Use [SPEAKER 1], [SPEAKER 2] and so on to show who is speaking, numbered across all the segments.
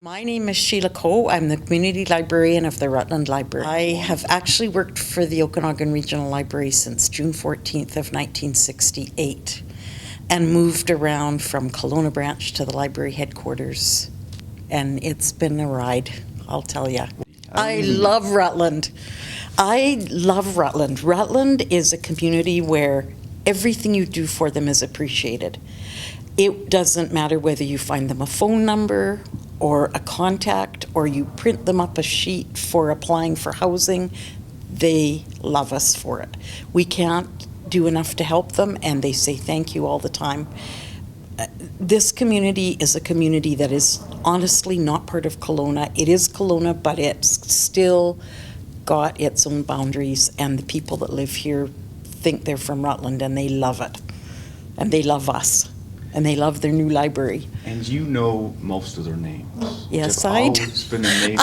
[SPEAKER 1] My name is Sheila Coe. I'm the community librarian of the Rutland Library. I have actually worked for the Okanagan Regional Library since June 14th of 1968 and moved around from Kelowna branch to the library headquarters. And it's been a ride, I'll tell you. I love Rutland. I love Rutland. Rutland is a community where everything you do for them is appreciated. It doesn't matter whether you find them a phone number or a contact or you print them up a sheet for applying for housing. They love us for it. We can't do enough to help them, and they say thank you all the time. This community is a community that is honestly not part of Kelowna. It is Kelowna, but it's still got its own boundaries, and the people that live here think they're from Rutland, and they love it. And they love us. And they love their new library.
[SPEAKER 2] And you know most of their names.
[SPEAKER 1] Yes, I do.
[SPEAKER 2] It's been amazing.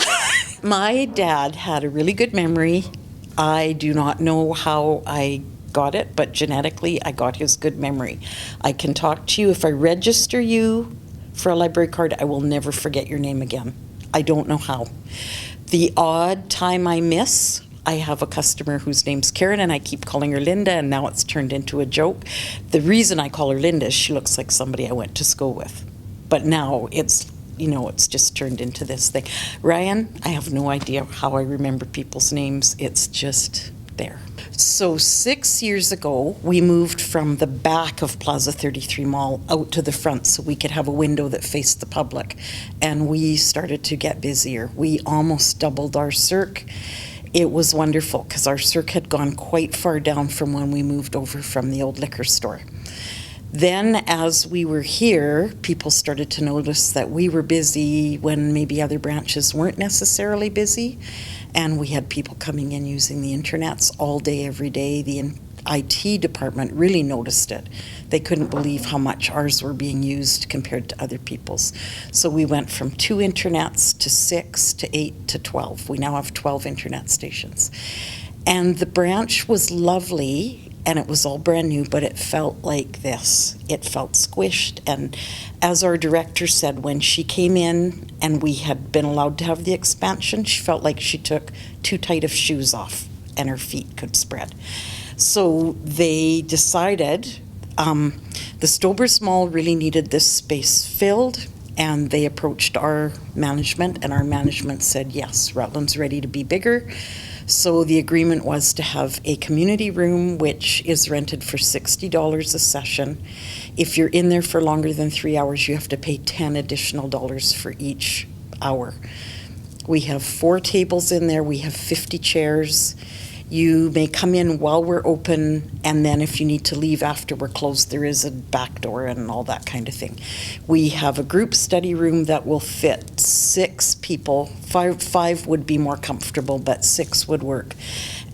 [SPEAKER 1] My dad had a really good memory. I do not know how I got it, but genetically I got his good memory. I can talk to you. If I register you for a library card, I will never forget your name again. I don't know how. The odd time I miss, I have a customer whose name's Karen, and I keep calling her Linda, and now it's turned into a joke. The reason I call her Linda is she looks like somebody I went to school with. But now it's, it's just turned into this thing. Ryan, I have no idea how I remember people's names. It's just there. So 6 years ago, we moved from the back of Plaza 33 Mall out to the front so we could have a window that faced the public. And we started to get busier. We almost doubled our circ. It was wonderful because our circ had gone quite far down from when we moved over from the old liquor store. Then as we were here, people started to notice that we were busy when maybe other branches weren't necessarily busy. And we had people coming in using the internets all day, every day. The IT department really noticed it. They couldn't believe how much ours were being used compared to other people's. So we went from 2 internets to 6 to 8 to 12. We now have 12 internet stations. And the branch was lovely, and it was all brand new, but it felt like this. It felt squished. And as our director said, when she came in and we had been allowed to have the expansion, she felt like she took too tight of shoes off and her feet could spread. So they decided the Stobers Mall really needed this space filled, and they approached our management, and our management said, yes, Rutland's ready to be bigger. So the agreement was to have a community room, which is rented for $60 a session. If you're in there for longer than 3 hours, you have to pay $10 additional for each hour. We have 4 tables in there. We have 50 chairs. You may come in while we're open, and then if you need to leave after we're closed, there is a back door and all that kind of thing. We have a group study room that will fit 6 people. Five would be more comfortable, but 6 would work.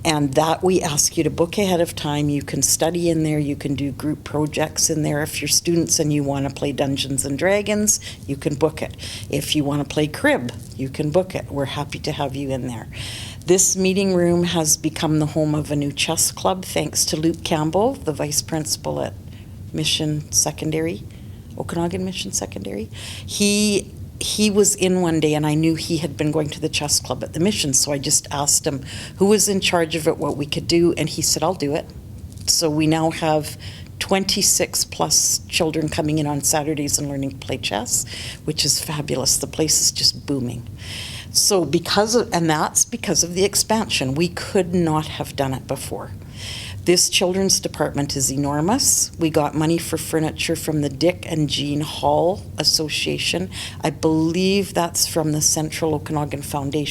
[SPEAKER 1] And that we ask you to book ahead of time. You can study in there. You can do group projects in there. If you're students and you want to play Dungeons and Dragons, you can book it. If you want to play crib, you can book it. We're happy to have you in there. This meeting room has become the home of a new chess club thanks to Luke Campbell, the vice principal at Mission Secondary, Okanagan Mission Secondary. He was in one day, and I knew he had been going to the chess club at the mission, so I just asked him who was in charge of it, what we could do, and he said, I'll do it. So we now have 26 plus children coming in on Saturdays and learning to play chess, which is fabulous. The place is just booming. So that's because of the expansion. We could not have done it before. This children's department is enormous. We got money for furniture from the Dick and Jean Hall Association. I believe that's from the Central Okanagan Foundation.